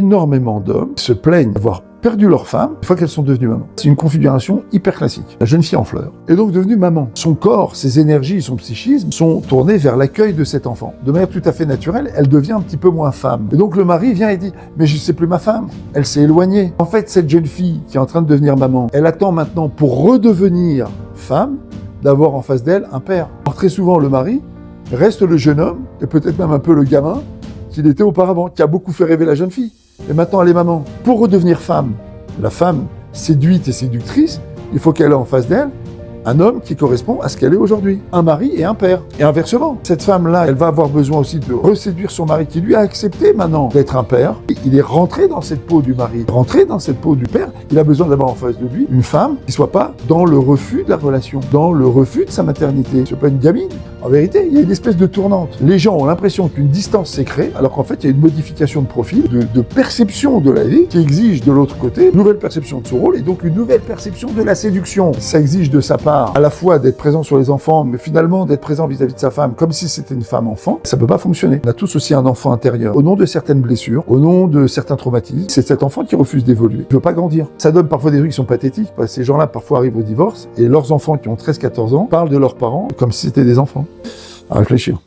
énormément d'hommes se plaignent d'avoir perdu leur femme une fois qu'elles sont devenues mamans. C'est une configuration hyper classique. La jeune fille en fleurs est donc devenue maman. Son corps, ses énergies, son psychisme sont tournés vers l'accueil de cet enfant. De manière tout à fait naturelle, elle devient un petit peu moins femme. Et donc le mari vient et dit « Mais je sais plus ma femme, elle s'est éloignée ». En fait, cette jeune fille qui est en train de devenir maman, elle attend maintenant pour redevenir femme, d'avoir en face d'elle un père. Alors très souvent, le mari reste le jeune homme, et peut-être même un peu le gamin qu'il était auparavant, qui a beaucoup fait rêver la jeune fille. Et maintenant, elle est maman. Pour redevenir femme, la femme séduite et séductrice, il faut qu'elle ait en face d'elle un homme qui correspond à ce qu'elle est aujourd'hui. Un mari et un père. Et inversement, cette femme-là, elle va avoir besoin aussi de reséduire son mari qui lui a accepté maintenant d'être un père. Il est rentré dans cette peau du mari, rentré dans cette peau du père. Il a besoin d'avoir en face de lui une femme qui soit pas dans le refus de la relation, dans le refus de sa maternité. C'est pas une gamine. En vérité, il y a une espèce de tournante. Les gens ont l'impression qu'une distance s'est créée, alors qu'en fait, il y a une modification de profil, de perception de la vie qui exige de l'autre côté une nouvelle perception de son rôle et donc une nouvelle perception de la séduction. Ça exige de sa part à la fois d'être présent sur les enfants, mais finalement d'être présent vis-à-vis de sa femme, comme si c'était une femme enfant. Ça peut pas fonctionner. On a tous aussi un enfant intérieur. Au nom de certaines blessures, au nom de certains traumatismes, c'est cet enfant qui refuse d'évoluer. Il veut pas grandir. Ça donne parfois des trucs qui sont pathétiques, parce que ces gens-là parfois arrivent au divorce, et leurs enfants qui ont 13-14 ans parlent de leurs parents comme si c'était des enfants. À réfléchir.